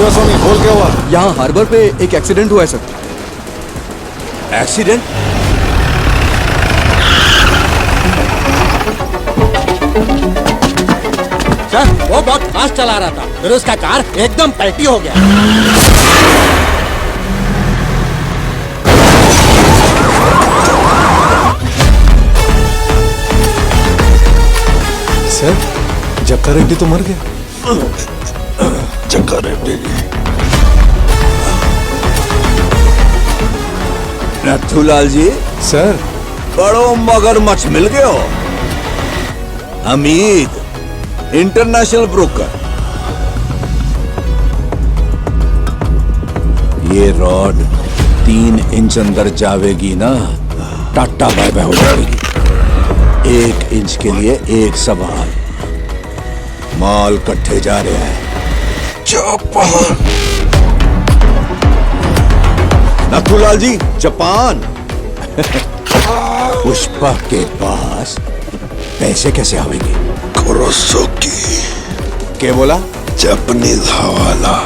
शिवास्वामी, बोल क्या हुआ? यहाँ हार्बर पे एक एक्सीडेंट हुआ है सर। एक्सीडेंट? सर वो बहुत फास्ट चला रहा था, फिर उसका कार एकदम पलटी हो गया। सर, जक्का रेड्डी तो मर गया। जक्का रेड्डी नथुलाल जी, सर, बड़ो मगरमच्छ मिल गए हो। Hamid international broker. ये रॉड 3 इंच अंदर जावेगी ना, टाटा बाय बाय हो जाएगी। 1 इंच के लिए एक सवाल। माल कट्ठे जा रहे हैं। जापान। नथुलाल जी, जापान। पुष्पा के पास पैसे कैसे आवेंगे? कुरोसाकी, क्या बोला? जापानीज हवाला।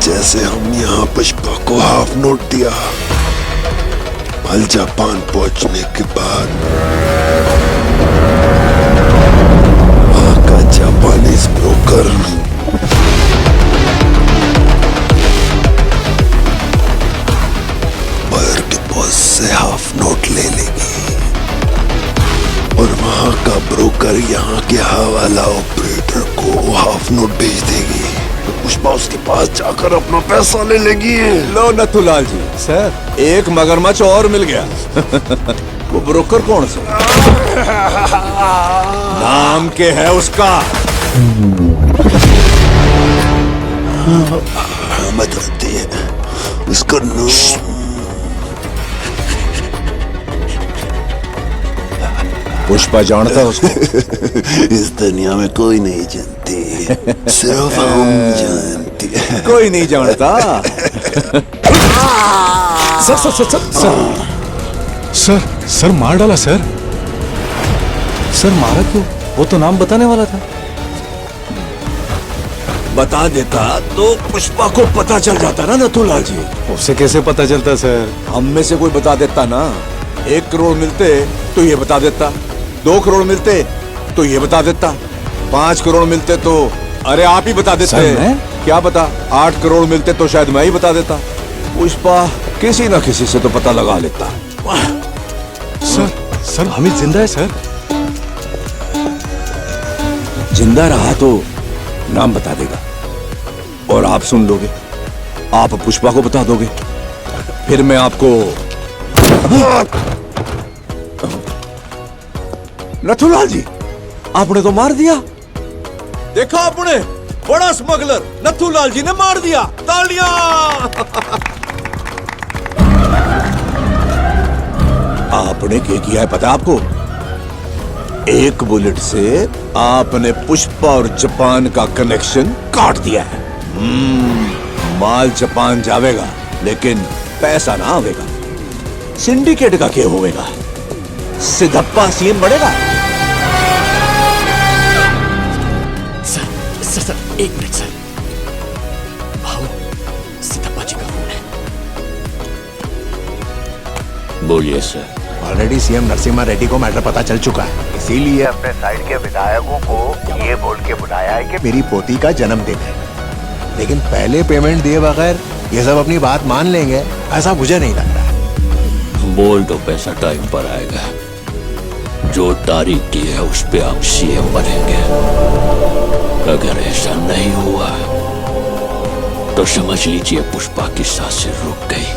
जैसे हम यहाँ पुष्पा को हाफ नोट दिया, कल जापान पहुंचने के बाद वहां का जापानीज ब्रोकर बायर के बॉस से हाफ नोट ले लेगी और वहां का ब्रोकर यहाँ के हवाला ऑपरेटर को हाफ नोट भेज देगी। पुष्पा उसके पास जाकर अपना पैसा ले लेगी। लो नथुलाल जी, सर, एक मगरमच्छ और मिल गया। वो ब्रोकर कौन सा? नाम के है उसका? मत होती है उसका नाम। पुष्पा जानता है उसको? इस दुनिया में कोई नहीं जानती, सिर्फ हम जानते हैं। कोई नहीं जानता। Sir, sir, sir, sir, sir, sir, sir मार डाला सर। सर मारा क्यों? वो तो नाम बताने वाला था। बता देता तो पुष्पा को पता चल जाता ना नथुलाल जी। उसे कैसे पता चलता सर? हम में से कोई बता देता ना। 1 करोड़ मिलते तो ये बता देता, 2 करोड़ मिलते तो ये बता देता, 5 करोड़ मिलते तो अरे आप ही बता देते। सर, मैं? क्या बता, 8 करोड़ मिलते तो शायद मैं ही बता देता। पुष्पा किसी न किसी से तो पता लगा लेता। सर, सर हमीद जिंदा है सर। जिंदा रहा तो नाम बता देगा और आप सुन लोगे। आप पुष्पा को बता दोगे, फिर मैं आपको। नथुलाल जी, आपने तो मार दिया। देखा आपने, बड़ा स्मगलर नथुलाल जी ने मार दिया। तालियां। आपने क्या किया है पता है आपको? 1 बुलेट से आपने पुष्पा और जापान का कनेक्शन काट दिया है। माल जापान जावेगा लेकिन पैसा ना आवेगा। सिंडिकेट का क्या होगा? सिद्धप्पा सीएम बढ़ेगा। Sir sir, 1 minute sir. भाऊ, सिद्धप्पा जी का फोन है। बोलिए sir. Already CM Narasimha Reddy को मैटर पता चल चुका है, इसीलिए अपने साइड के विधायकों को ये बोल के बुलाया है कि मेरी पोती का जन्मदिन है, लेकिन पहले पेमेंट दिए बगैर ये सब अपनी बात मान लेंगे ऐसा मुझे नहीं लग रहा है। बोल दो पैसा टाइम पर आएगा। जो तारीख की है उस पे आप सीएम बनेंगे। अगर ऐसा नहीं हुआ तो समझ लीजिए पुष्पा की सांसें रुक गई।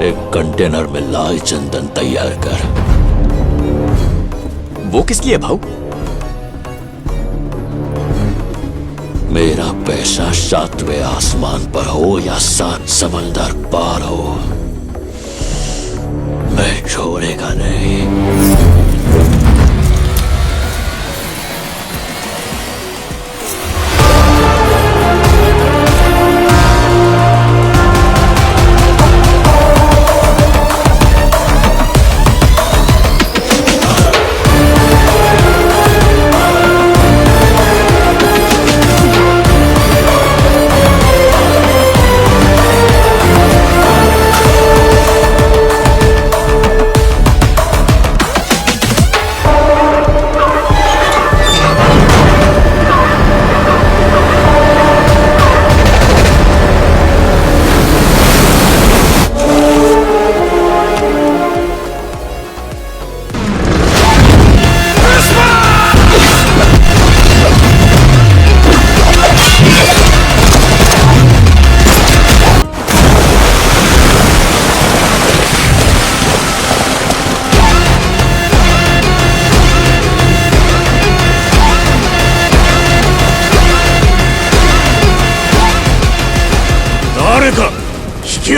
एक कंटेनर में लाल चंदन तैयार कर। वो किसकी है भाऊ? मेरा पैसा 7वें आसमान पर हो या 7 समंदर पार हो, मैं छोड़ेगा नहीं।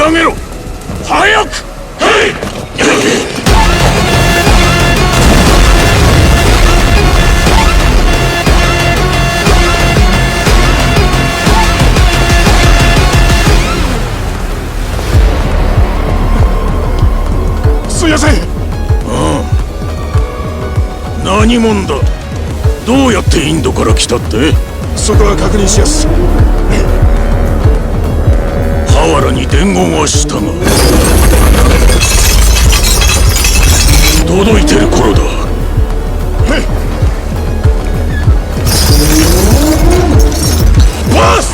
上げろ早くすいません。何者だどうやってインドから来たってそこは確認しやす。ハワラに伝言はしたが届いてる頃だバス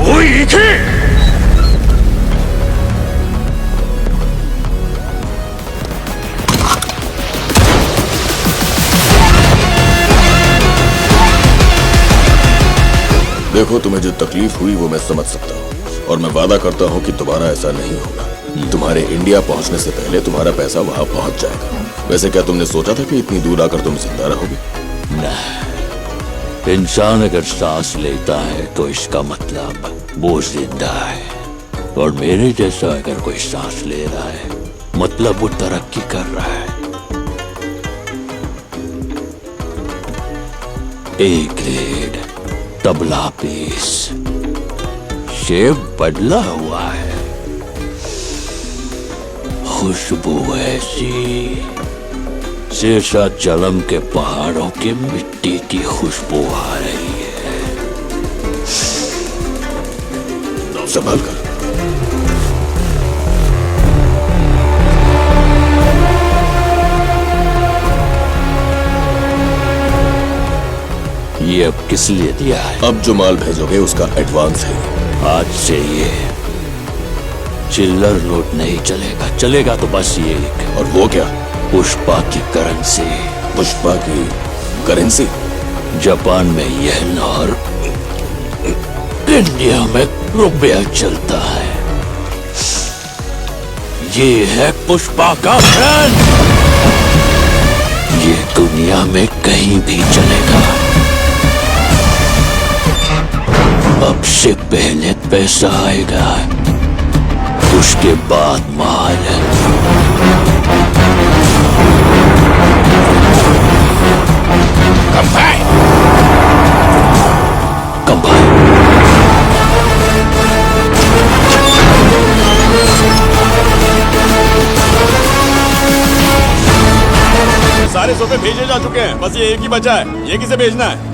おい行けदेखो, तुम्हें जो तकलीफ हुई वो मैं समझ सकता हूँ और मैं वादा करता हूँ कि दोबारा ऐसा नहीं होगा। तुम्हारे इंडिया पहुंचने से पहले तुम्हारा पैसा वहां पहुंच जाएगा। वैसे क्या तुमने सोचा था कि इतनी दूर आकर तुम जिंदा रहोगे? इंसान अगर सांस लेता है तो इसका मतलब वो जिंदा है और मेरे जैसा अगर कोई सांस ले रहा है मतलब वो तरक्की कर रहा है। A grade tabla piece shape बदला हुआ है खुशबू ऐसी शेषाचलम के पहाड़ों की मिट्टी की खुशबू आ रही है। संभाल कर। ये अब किस लिए दिया है? अब जो माल भेजोगे उसका एडवांस है। आज से ये चिल्लर नोट नहीं चलेगा, चलेगा तो बस ये एक और वो क्या? पुष्पा की करेंसी। पुष्पा की करेंसी? जापान में येन और इंडिया में रुपया चलता है। ये है पुष्पा का ब्रांड, ये दुनिया में कहीं भी चलेगा। अब से पहले पैसा आएगा, उसके बाद माल। कंबाइन कंबाइन सारे सोफे भेजे जा चुके हैं, बस ये एक ही बचा है। ये किसे भेजना है?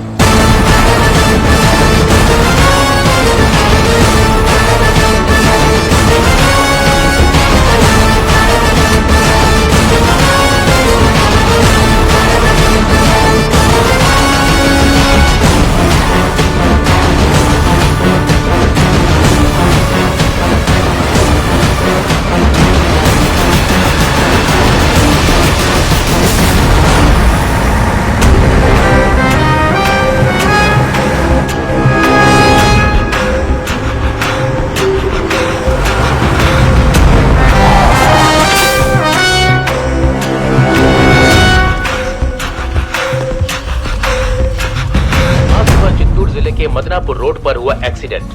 मदनापुर रोड पर हुआ एक्सीडेंट।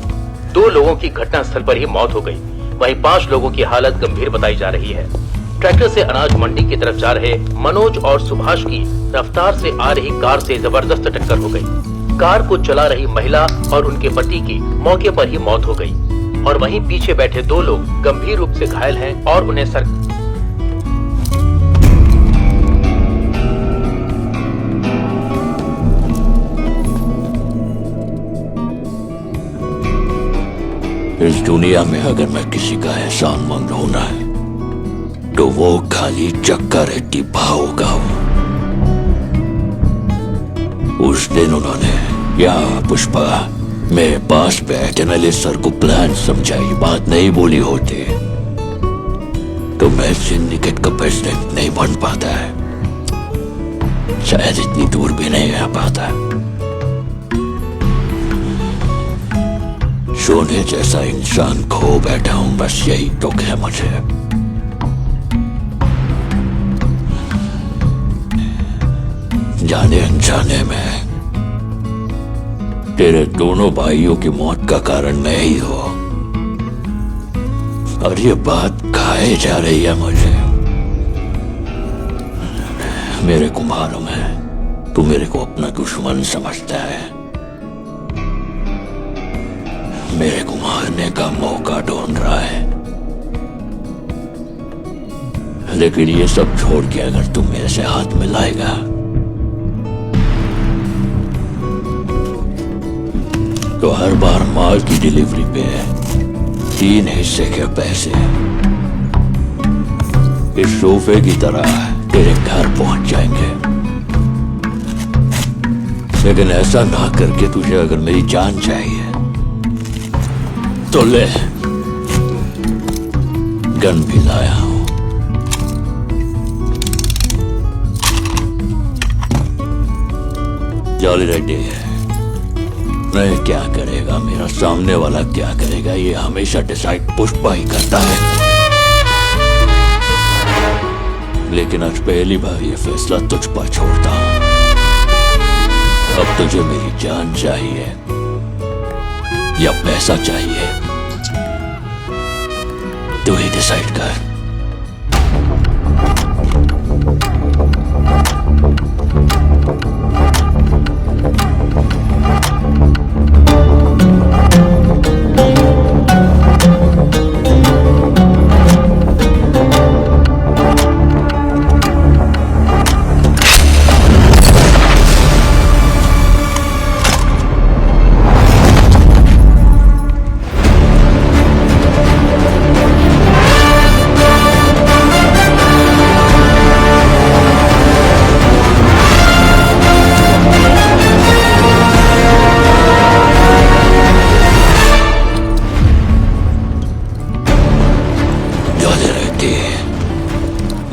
2 लोगों की घटनास्थल पर ही मौत हो गई, वहीं 5 लोगों की हालत गंभीर बताई जा रही है। ट्रैक्टर से अनाज मंडी की तरफ जा रहे मनोज और सुभाष की रफ्तार से आ रही कार से जबरदस्त टक्कर हो गई। कार को चला रही महिला और उनके पति की मौके पर ही मौत हो गई और वहीं पीछे बैठे 2 लोग गंभीर रूप से घायल हैं और उन्हें इस दुनिया में अगर मैं किसी का एहसानमंद होना है तो वो खाली चक्का रेड्डी भाव का हूं। उस दिन उन्होंने या पुष्पा मेरे पास बैठने सर को प्लान समझाई, बात नहीं बोली होती तो मैं सिंडिकेट का प्रेसिडेंट नहीं बन पाता है, शायद इतनी दूर भी नहीं आ पाता। सोने जैसा इंसान खो बैठा हूं, बस यही दुख है मुझे। जाने अनजाने में तेरे दोनों भाइयों की मौत का कारण मैं ही हूं और ये बात खाए जा रही है मुझे। मेरे को मालूम है तू मेरे को अपना दुश्मन समझता है, मेरे को मारने का मौका ढूंढ रहा है, लेकिन ये सब छोड़ के अगर तू मेरे से हाथ मिलाएगा तो हर बार माल की डिलीवरी पे 3 हिस्से के पैसे इस सोफे की तरह तेरे घर पहुंच जाएंगे। लेकिन ऐसा ना करके तुझे अगर मेरी जान चाहिए तो ले, गन भी लाया हूं। जॉली रेड्डी नहीं क्या करेगा, मेरा सामने वाला क्या करेगा, ये हमेशा डिसाइड पुष्पा ही करता है। लेकिन आज पहली बार ये फैसला तुझ पर छोड़ता हूं। अब तुझे मेरी जान चाहिए या पैसा चाहिए, तू ही डिसाइड कर।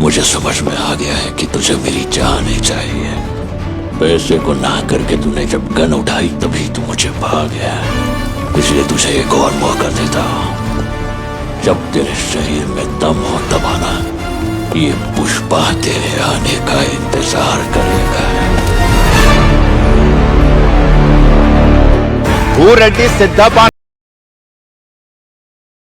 मुझे समझ में आ गया है कि तुझे मेरी जान ही चाहिए। पैसे को ना करके तूने जब गन उठाई तभी तू मुझे भाग गया, इसलिए तुझे एक और मौका देता हूं। जब तेरे शरीर में दम हो तब आना, ये पुष्पा तेरे आने का इंतजार करेगा। भू रेड्डी सिद्धप्पा